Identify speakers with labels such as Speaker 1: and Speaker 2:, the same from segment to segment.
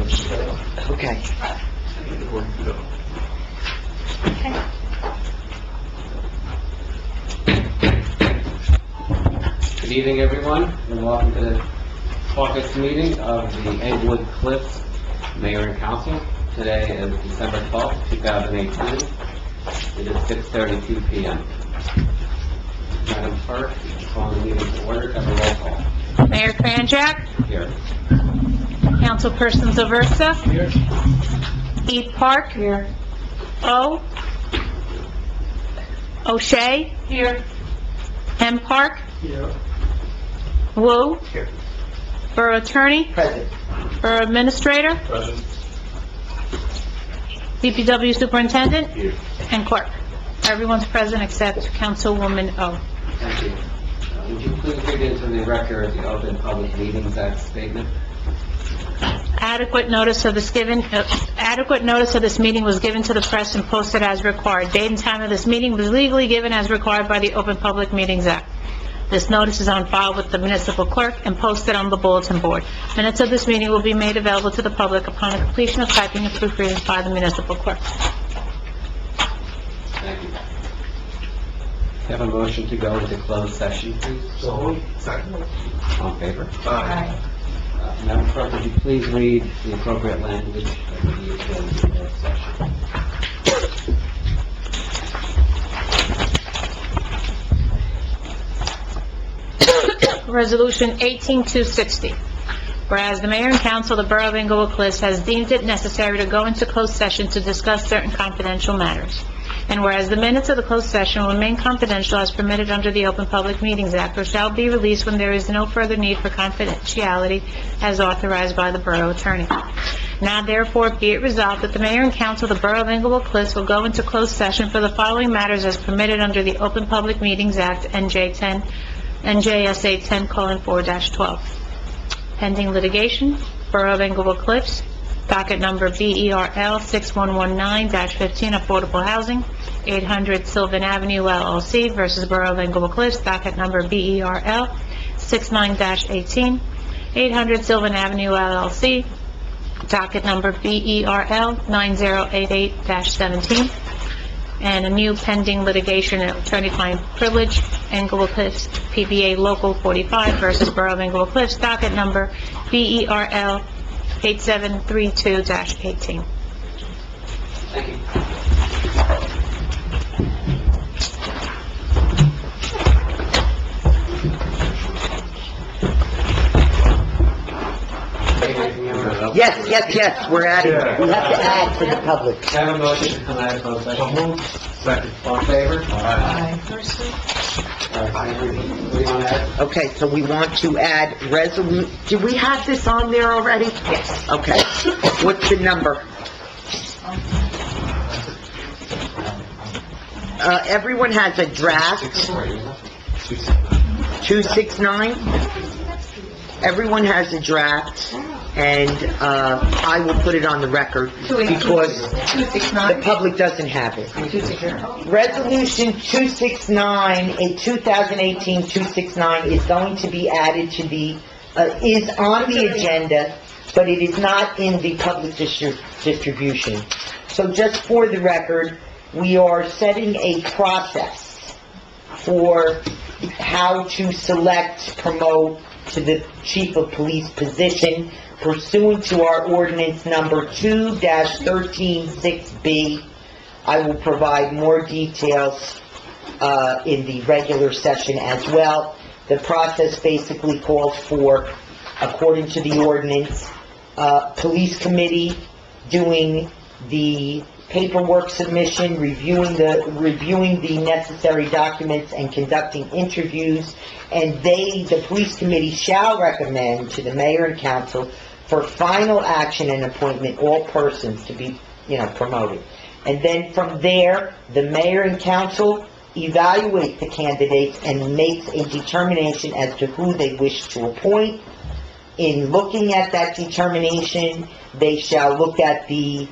Speaker 1: Okay.
Speaker 2: Good evening, everyone, and welcome to the Caucus Meeting of the Englewood Cliffs Mayor and Council. Today is December 12th, 2018. It is 6:32 p.m. Madam Clerk, call the meeting to order. Have a roll call.
Speaker 3: Mayor Kranjak,
Speaker 2: Here.
Speaker 3: Councilperson Zaversa,
Speaker 2: Here.
Speaker 3: E. Park,
Speaker 1: Here.
Speaker 3: O. O'Shea,
Speaker 1: Here.
Speaker 3: M. Park,
Speaker 2: Here.
Speaker 3: Wu,
Speaker 2: Here.
Speaker 3: Borough Attorney,
Speaker 1: Present.
Speaker 3: Borough Administrator,
Speaker 2: Present.
Speaker 3: DPW Superintendent,
Speaker 2: Here.
Speaker 3: and Clerk. Everyone's present except Councilwoman O.
Speaker 2: Thank you. Would you please read into the record the Open Public Meetings Act statement?
Speaker 3: Adequate notice of this meeting was given to the press and posted as required. Date and time of this meeting was legally given as required by the Open Public Meetings Act. This notice is on file with the municipal clerk and posted on the bulletin board. Minutes of this meeting will be made available to the public upon the completion of typing and proofreading by the municipal clerk.
Speaker 2: Thank you. Have a motion to go into closed session, please?
Speaker 4: So, second.
Speaker 2: On favor?
Speaker 4: Aye.
Speaker 2: Madam Clerk, would you please read the appropriate language that we need to go into closed session?
Speaker 3: Resolution 18260. Whereas the Mayor and Council of the Borough of Englewood Cliffs has deemed it necessary to go into closed session to discuss certain confidential matters. And whereas the minutes of the closed session will remain confidential as permitted under the Open Public Meetings Act, or shall be released when there is no further need for confidentiality as authorized by the Borough Attorney. Now therefore be it resolved that the Mayor and Council of the Borough of Englewood Cliffs will go into closed session for the following matters as permitted under the Open Public Meetings Act, NJSA 10:4-12. Pending litigation, Borough of Englewood Cliffs, docket number BERL 6119-15, Affordable Housing, 800 Sylvan Avenue LLC versus Borough of Englewood Cliffs, docket number BERL 69-18, 800 Sylvan Avenue LLC, docket number BERL 9088-17, and a new pending litigation of attorney-client privilege, Englewood Cliffs, PBA Local 45 versus Borough of Englewood Cliffs, docket number BERL 8732-18.
Speaker 2: Thank you.
Speaker 1: Yes, we're adding, we have to add for the public.
Speaker 2: Have a motion to come out of closed
Speaker 4: So
Speaker 2: session.
Speaker 4: moved. Second.
Speaker 2: All in favor?
Speaker 4: Aye.
Speaker 2: What do you want to add?
Speaker 1: Okay, so we want to add did we have this on there already? Yes. Okay. What's the number? Everyone has a draft, 269. Everyone has a draft, and I will put it on the record because the public doesn't have it. Resolution 269, a 2018-269 is going to be added to the, is on the agenda, but it is not in the public distribution. So just for the record, we are setting a process for how to select, promote to the chief of police position pursuant to our ordinance number 2-136B. I will provide more details in the regular session as well. The process basically calls for, according to the ordinance, police committee doing the paperwork submission, reviewing the necessary documents and conducting interviews, and the police committee shall recommend to the mayor and council for final action and appointment all persons to be, promoted. And then from there, the mayor and council evaluate the candidates and makes a determination as to who they wish to appoint. In looking at that determination, they shall look at the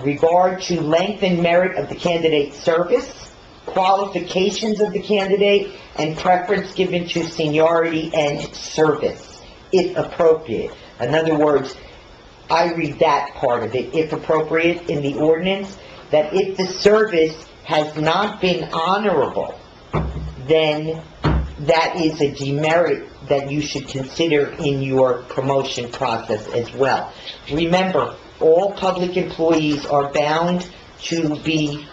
Speaker 1: regard to length and merit of the candidate's service, qualifications of the candidate, and preference given to seniority and service, if appropriate. In other words, I read that part of it, if appropriate, in the ordinance, that if the service has not been honorable, then that is a demerit that you should consider in your promotion process as well. Remember, all public employees are bound to be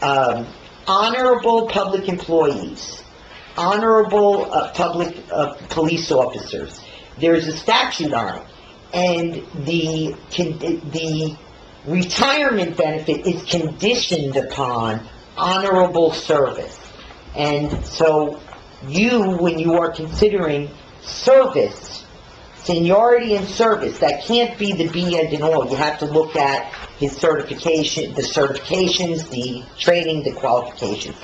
Speaker 1: honorable public employees, honorable public police officers. There's a statute on it, and the retirement benefit is conditioned upon honorable service. And so you, when you are considering service, seniority and service, that can't be the be and in all. You have to look at his certification, the certifications, the training, the qualifications.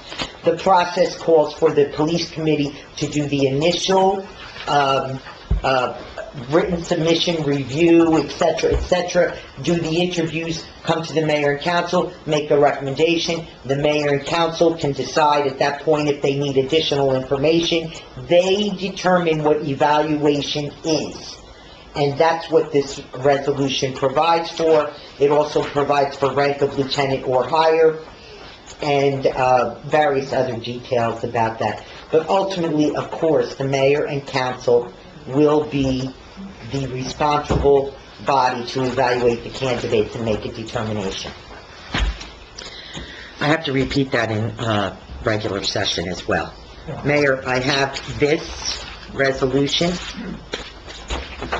Speaker 1: The process calls for the police committee to do the initial written submission, review, etc., do the interviews, come to the mayor and council, make a recommendation. The mayor and council can decide at that point if they need additional information. They determine what evaluation is. And that's what this resolution provides for. It also provides for rank of lieutenant or higher, and various other details about that. But ultimately, of course, the mayor and council will be the responsible body to evaluate the candidates and make a determination. I have to repeat that in regular session as well. Mayor, I have this resolution,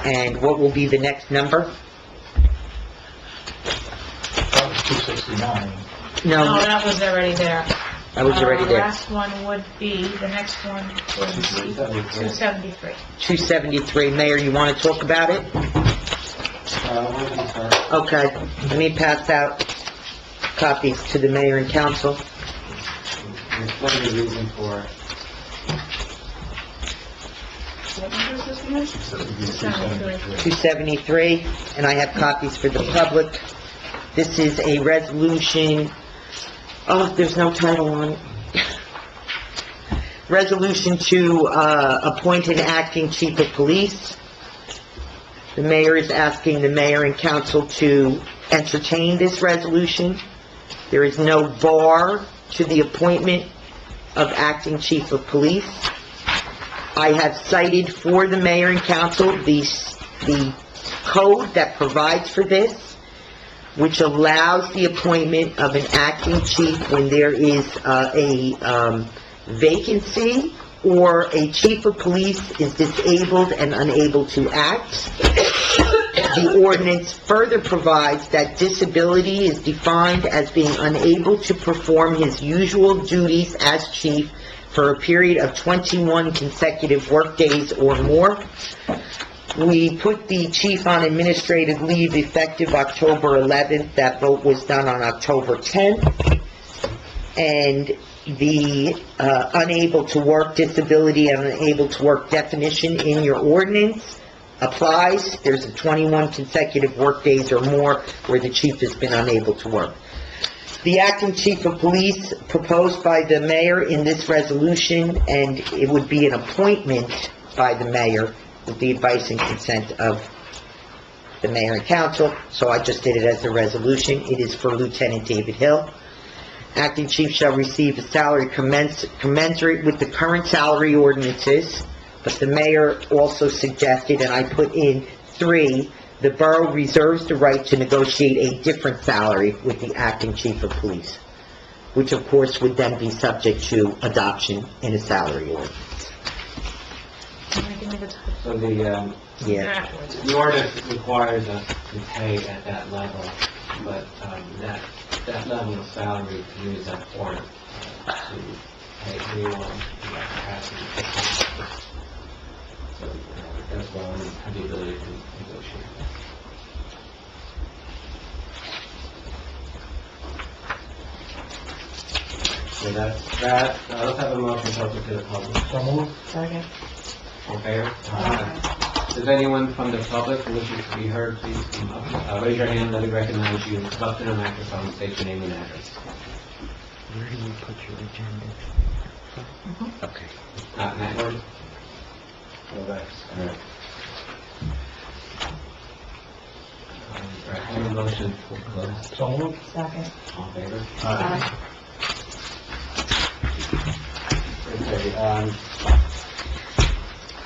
Speaker 1: and what will be the next number?
Speaker 4: 269.
Speaker 3: No,
Speaker 1: No,
Speaker 3: that was already there.
Speaker 1: I was already
Speaker 3: The
Speaker 1: there.
Speaker 3: last one would be, the next one would be 273.
Speaker 1: 273. Mayor, you want to talk about it?
Speaker 2: Why don't you start?
Speaker 1: Okay, let me pass out copies to the mayor and council.
Speaker 2: What is the reason for it?
Speaker 3: What number is this again? 273.
Speaker 1: 273, and I have copies for the public. This is a resolution, oh, there's no title on it. Resolution to appoint an acting chief of police. The mayor is asking the mayor and council to entertain this resolution. There is no bar to the appointment of acting chief of police. I have cited for the mayor and council the code that provides for this, which allows the appointment of an acting chief when there is a vacancy or a chief of police is disabled and unable to act. The ordinance further provides that disability is defined as being unable to perform his usual duties as chief for a period of 21 consecutive workdays or more. We put the chief on administrative leave effective October 11th. That vote was done on October 10th. And the unable to work disability and unable to work definition in your ordinance applies. There's a 21 consecutive workdays or more where the chief has been unable to work. The acting chief of police proposed by the mayor in this resolution, and it would be an appointment by the mayor with the advice and consent of the mayor and council, so I just did it as a resolution. It is for Lieutenant David Hill. Acting chief shall receive a salary commensurate with the current salary ordinances, but the mayor also suggested, and I put in 3, the borough reserves the right to negotiate a different salary with the acting chief of police, which of course would then be subject to adoption in a salary ordinance.
Speaker 3: Give me the title.
Speaker 2: So
Speaker 1: Yeah.
Speaker 2: the ordinance requires us to pay at that level, but that level of salary to use that point to pay anyone who has capacity. So that's why we have the ability to negotiate. So that's that. Let's have a motion to open to the public.
Speaker 4: So moved.
Speaker 3: Second.
Speaker 2: All in favor? Does anyone from the public who wishes to be heard, please come up. Raise your hand, let me recognize you. Come up to the microphone, state your name and address.
Speaker 1: Where do you put your agenda? Okay.
Speaker 2: Matt Ward? All right. Motion for close.
Speaker 4: So moved.
Speaker 5: Second.
Speaker 2: All in favor?
Speaker 5: Aye.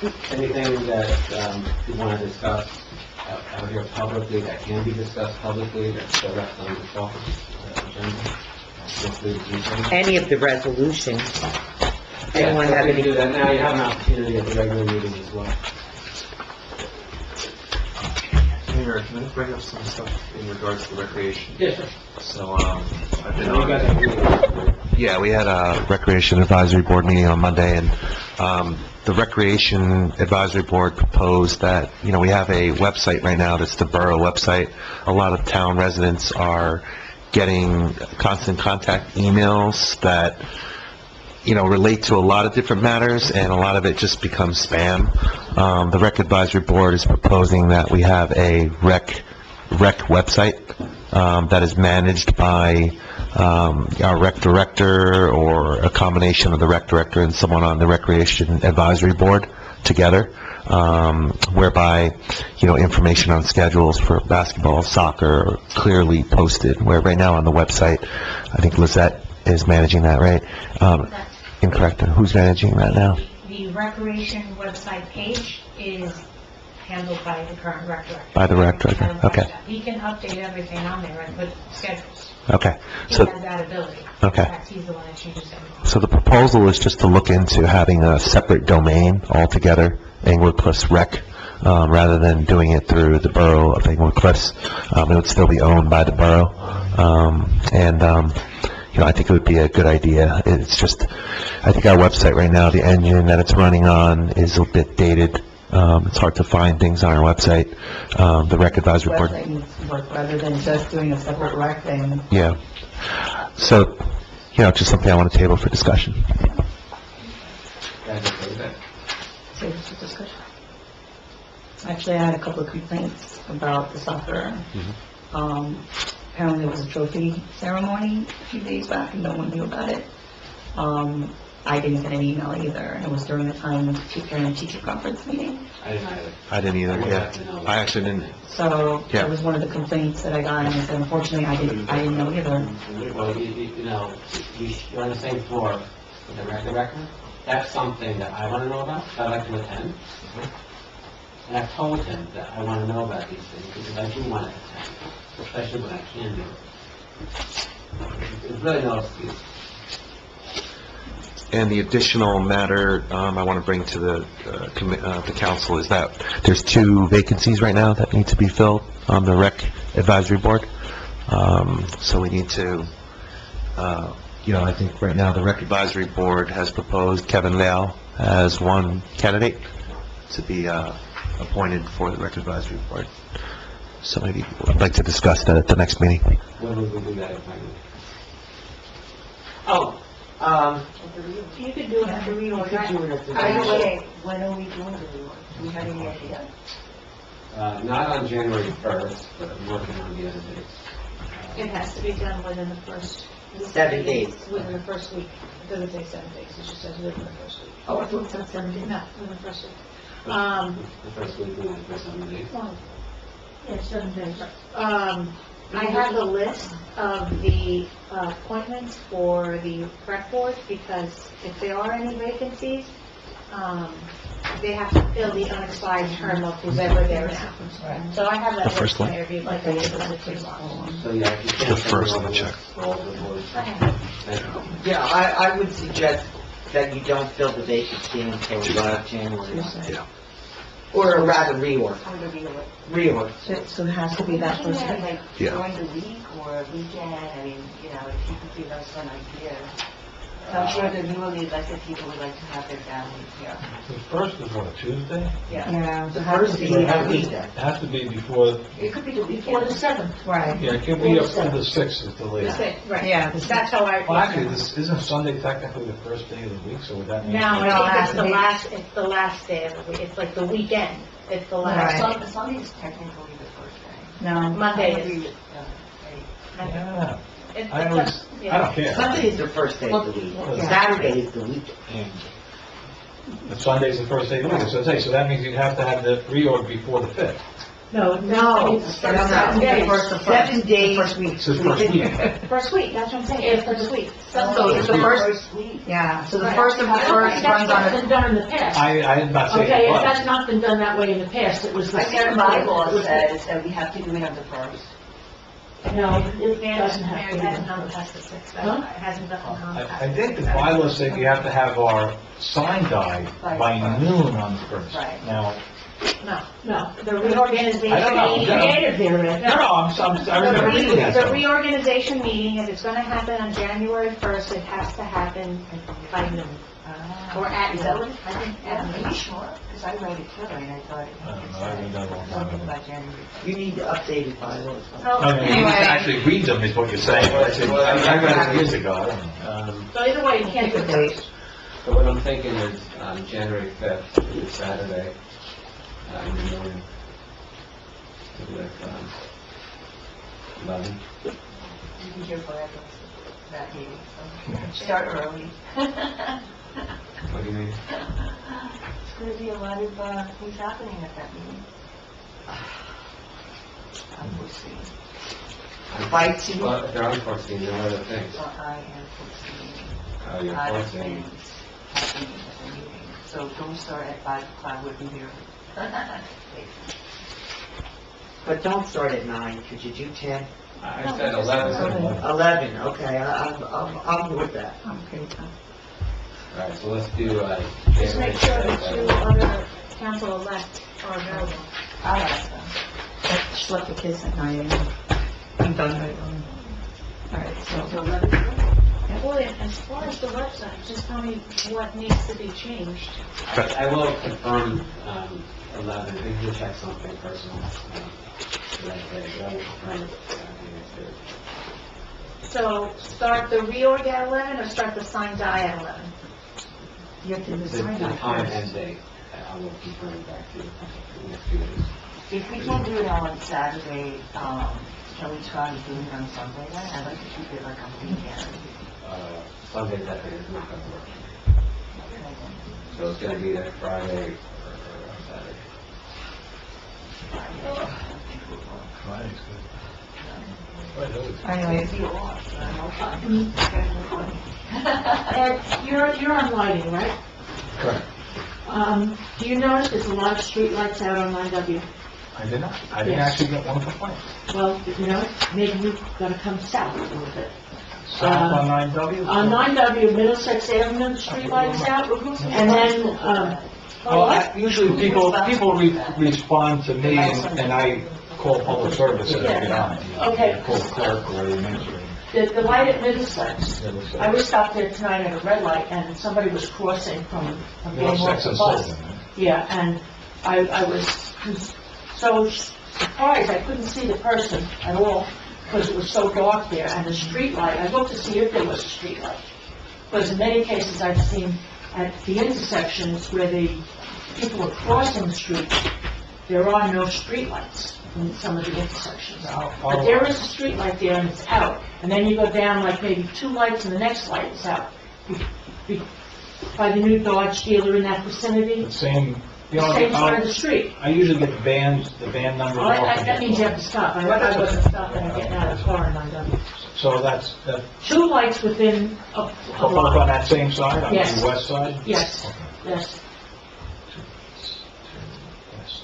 Speaker 2: Okay, anything that, you want to discuss out here publicly that can be discussed publicly, that's still left on the caucus agenda? Feel free to do so.
Speaker 1: Any of the resolutions. Anyone
Speaker 2: Yeah,
Speaker 1: have
Speaker 2: feel free to
Speaker 1: any?
Speaker 2: do that now, you have an opportunity at the regular meeting as well.
Speaker 6: Mayor, can I bring up some stuff in regards to recreation?
Speaker 2: Yes, sir.
Speaker 6: So, I've been
Speaker 2: You guys have a meeting.
Speaker 6: yeah, we had a Recreation Advisory Board meeting on Monday, and the Recreation Advisory Board proposed that, we have a website right now that's the borough website. A lot of town residents are getting constant contact emails that, relate to a lot of different matters, and a lot of it just becomes spam. The Rec Advisory Board is proposing that we have a rec website that is managed by our rec director, or a combination of the rec director and someone on the Recreation Advisory Board together, whereby, information on schedules for basketball, soccer are clearly posted, where right now on the website, I think Lizette is managing that, right? Incorrect. Who's managing that now?
Speaker 7: The recreation website page is handled by the current rec director.
Speaker 6: By the rec director, okay.
Speaker 7: He can update everything on there and put schedules.
Speaker 6: Okay.
Speaker 7: He
Speaker 6: So,
Speaker 7: has that ability.
Speaker 6: Okay.
Speaker 7: In fact, he's the one that changes everything.
Speaker 6: so the proposal is just to look into having a separate domain altogether, Englewood Cliffs Rec, rather than doing it through the borough of Englewood Cliffs. It would still be owned by the borough. I think it would be a good idea. It's just, I think our website right now, the engine that it's running on is a bit dated. It's hard to find things on our website. The Rec Advisory Board,
Speaker 5: Website needs to work rather than just doing a separate rec thing.
Speaker 6: yeah. So, just something I want to table for discussion.
Speaker 2: Guys, okay with that?
Speaker 5: Save it for discussion. Actually, I had a couple of complaints about the soccer. Apparently there was a trophy ceremony a few days back and no one knew about it. I didn't get an email either, and it was during the time of the parent-teacher conference meeting.
Speaker 2: I didn't either.
Speaker 6: I didn't either, yeah. I actually didn't.
Speaker 5: So
Speaker 6: Yeah.
Speaker 5: that was one of the complaints that I got, and I said, unfortunately, I didn't know either.
Speaker 2: Well, you're on the same floor with the rec director. That's something that I want to know about, I'd like to attend. And I've told him that I want to know about these things, because I do want to attend, especially when I can do it. There's really no excuse.
Speaker 6: And the additional matter I want to bring to the council is that there's 2 vacancies right now that need to be filled on the Rec Advisory Board. So we need to, I think right now the Rec Advisory Board has proposed Kevin Lale as one candidate to be appointed for the Rec Advisory Board. So maybe I'd like to discuss that at the next meeting.
Speaker 2: When would we do that appointment?
Speaker 7: You could do it at the reorg.
Speaker 5: When are we doing the reorg? Do we have any idea?
Speaker 2: Not on January 1st, but I'm working on the other dates.
Speaker 7: It has to be done within the first...
Speaker 1: 7 days.
Speaker 7: Within the first week. It doesn't say 7 days, it just says within the first week.
Speaker 5: Oh, I thought it said 7 days.
Speaker 7: No, within the first week.
Speaker 2: The first week, we went for 7 days.
Speaker 7: Yeah, 7 days. I have the list of the appointments for the rec board, because if there are any vacancies, they have to fill the unexpired term of who's ever there now. So I have that
Speaker 6: The first
Speaker 7: list
Speaker 6: one?
Speaker 7: there, if you'd like to look at it.
Speaker 2: So, yeah, if you can't...
Speaker 6: The first one, check.
Speaker 1: Yeah, I would suggest that you don't fill the vacancy until January.
Speaker 6: Yeah.
Speaker 1: Or rather, reorg. Reorg.
Speaker 5: So it has to be that first week?
Speaker 8: Like
Speaker 6: Yeah.
Speaker 8: during the week or a weekend, I mean, if you could give us an idea. I'm sure the newly elected people would like to have their families here.
Speaker 4: The first is what, a Tuesday?
Speaker 5: Yeah.
Speaker 1: The first is a weekend.
Speaker 4: It has to be before,
Speaker 8: It could be the
Speaker 7: Or the
Speaker 8: weekend.
Speaker 7: 7th.
Speaker 5: Right.
Speaker 4: yeah, it could be up to the 6th is the
Speaker 7: The
Speaker 4: latest.
Speaker 7: 6th, right.
Speaker 5: Yeah.
Speaker 7: That's how I...
Speaker 4: Well, actually, isn't Sunday technically the first day of the week, so would that mean?
Speaker 7: No,
Speaker 5: No,
Speaker 7: I think
Speaker 5: it's the
Speaker 7: it's the last day of the week. It's like the weekend. It's the last.
Speaker 5: Right.
Speaker 8: Sunday is technically the first day.
Speaker 5: No.
Speaker 7: Monday
Speaker 8: I agree
Speaker 7: is.
Speaker 8: with,
Speaker 4: Yeah,
Speaker 7: It's-
Speaker 4: I always, I don't care.
Speaker 1: Sunday is the first day of the week.
Speaker 5: Yeah.
Speaker 1: Saturday is the weekend.
Speaker 4: But Sunday's the first day of the week, so that means you'd have to have the reorg before the 5th.
Speaker 7: No,
Speaker 1: No,
Speaker 7: it's
Speaker 1: no,
Speaker 7: for
Speaker 1: no.
Speaker 7: 7 days.
Speaker 5: The
Speaker 1: 7 days.
Speaker 5: First week.
Speaker 4: It's his first week.
Speaker 7: First week, that's what I'm saying, it's first week.
Speaker 5: So it's the first,
Speaker 8: week.
Speaker 5: yeah, so the
Speaker 7: Right.
Speaker 5: first of the
Speaker 7: I don't
Speaker 5: first
Speaker 7: think that's
Speaker 5: runs on
Speaker 7: not
Speaker 5: a,
Speaker 7: been done in the past.
Speaker 4: I did not say
Speaker 7: Okay,
Speaker 4: it
Speaker 7: it
Speaker 4: was.
Speaker 7: has not been done that way in the past, it was the
Speaker 8: I think
Speaker 7: second.
Speaker 8: the bylaw
Speaker 7: it was the-
Speaker 8: says that we have to do it on the first.
Speaker 7: No, it doesn't have to be.
Speaker 3: hasn't done the past the sixth,
Speaker 7: Huh?
Speaker 3: it hasn't done the
Speaker 4: I think the bylaws say we have to have our sign dyed by noon on the first.
Speaker 8: Right.
Speaker 4: Now,
Speaker 7: No, the reorganization
Speaker 4: I don't know.
Speaker 7: meeting, created there, Rick.
Speaker 4: I remember reading that.
Speaker 3: The reorganization meeting, if it's gonna happen on January 1st, it has to happen by noon. Or at
Speaker 8: Is that
Speaker 3: noon.
Speaker 8: what, I think, are you sure? Because I read it too, and I thought it
Speaker 4: I don't know, I read that a long time
Speaker 8: something
Speaker 4: ago.
Speaker 8: about January.
Speaker 1: You need to update it by law.
Speaker 4: I mean, you need to actually read them is what you're saying. I read it years ago, I don't know.
Speaker 7: So either way, you can't do it.
Speaker 2: So what I'm thinking is, January 5th, which is Saturday, in the morning, to like, 11.
Speaker 8: You can hear forever that meeting, so start early.
Speaker 2: What do you mean?
Speaker 8: It's going to be a lot of things happening at that meeting. Unforeseen.
Speaker 1: Fighting.
Speaker 2: Well, if they're unforeseen, there are other things.
Speaker 8: So I am foreseeing
Speaker 2: Oh,
Speaker 8: a
Speaker 2: you're
Speaker 8: lot of
Speaker 2: foreseeing.
Speaker 8: things happening at the meeting. So don't start at 5 o'clock, we'll be here.
Speaker 1: But don't start at 9, could you do 10?
Speaker 2: I said 11.
Speaker 1: 11, okay, I'm with that.
Speaker 5: okay, so.
Speaker 2: All right, so let's do,
Speaker 3: Just make sure the two other council-elect are available.
Speaker 8: I'll ask them.
Speaker 5: I just left the kids at 9 a.m. I'm done right on. All right,
Speaker 8: So
Speaker 5: so,
Speaker 8: 11
Speaker 3: Well, as far as the website, just tell me what needs to be changed.
Speaker 2: I will confirm, 11, I think we'll check something personal. That day, but I will confirm it, next year.
Speaker 3: So start the reorg at 11 or start the sign die at 11?
Speaker 5: you have to
Speaker 2: The
Speaker 5: decide
Speaker 2: the
Speaker 5: that
Speaker 2: time
Speaker 5: first.
Speaker 2: and date, I will confirm back to you in the next few days.
Speaker 8: If we can do it on Saturday, can we try to do it on Sunday then? I'd like to keep it like a weekend.
Speaker 2: Sunday, that day is not going to work. So it's going to be either Friday or Saturday.
Speaker 4: Friday's good. Friday's always good.
Speaker 5: Anyway,
Speaker 8: Be off,
Speaker 7: Ed, you're on lighting, right?
Speaker 4: Correct.
Speaker 7: Do you notice there's a lot of street lights out on 9W?
Speaker 4: I did not. I didn't
Speaker 7: Yes.
Speaker 4: actually get one complaint.
Speaker 7: Well, you know, maybe you've got to come south a little bit.
Speaker 4: South on 9W?
Speaker 7: On 9W, Middlesex Avenue, the street lights out, and then,
Speaker 4: Well, usually people respond to me and I call public services to get on.
Speaker 7: Okay.
Speaker 4: Call the clerk or the administrator.
Speaker 7: the light at Middlesex,
Speaker 4: Middlesex.
Speaker 7: I was stopped there tonight at a red light, and somebody was crossing from getting off
Speaker 4: Middlesex
Speaker 7: the
Speaker 4: and
Speaker 7: bus.
Speaker 4: Sullivan.
Speaker 7: Yeah, and I was so surprised, I couldn't see the person at all, because it was so dark there, and the street light, I looked to see if there was a street light. Because in many cases I've seen at the intersections where the people are crossing the street, there are no street lights in some of the intersections. But there is a street light there and it's out, and then you go down like maybe 2 lights and the next light is out. By the new Dodge dealer in that vicinity,
Speaker 4: The same, you know,
Speaker 7: same side of the street.
Speaker 4: I usually get the van numbers
Speaker 7: Oh,
Speaker 4: off.
Speaker 7: that means you have to stop. I wasn't stopping and getting out of the car in 9W.
Speaker 4: So that's,
Speaker 7: 2 lights within a
Speaker 4: both on
Speaker 7: block.
Speaker 4: that same side, on
Speaker 7: Yes.
Speaker 4: the west side?
Speaker 7: Yes,
Speaker 4: Okay.
Speaker 7: yes.
Speaker 4: Yes.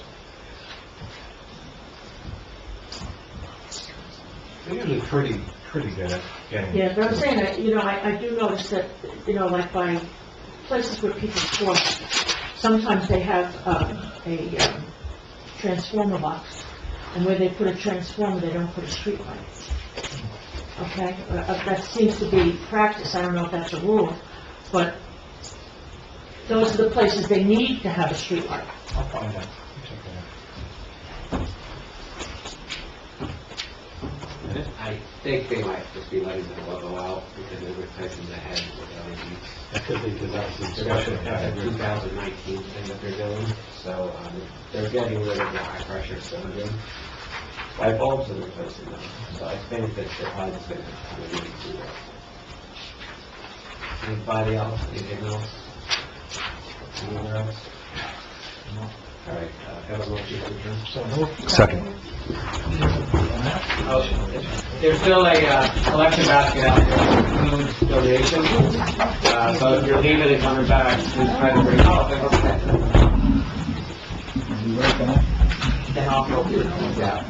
Speaker 4: They're usually pretty good at getting.
Speaker 7: Yeah, but I'm saying that, you know, I do notice that, you know, like by places where people cross, sometimes they have a transformer box, and where they put a transformer, they don't put a street light. Okay? That seems to be practice, I don't know if that's a rule, but those are the places they need to have a street light.
Speaker 4: I'll find out. Check it out.
Speaker 2: I think they might just be letting the logo out because they're replacing the head with LEDs.
Speaker 4: That could be, because that's the
Speaker 2: They're
Speaker 4: discussion.
Speaker 2: actually, that's a 2019 thing that they're doing, so, they're getting rid of the high pressure cylinder. Light bulbs and replacing them, so I think that they're probably just gonna kind of need to do that. Anybody else, anything else? Anyone else? All right, have a motion to adjourn.
Speaker 4: So moved.
Speaker 6: Second.
Speaker 2: There's still a collection basket out there for food donation. So if you're leaving and coming back, please try to bring it up. Then I'll go. Yeah.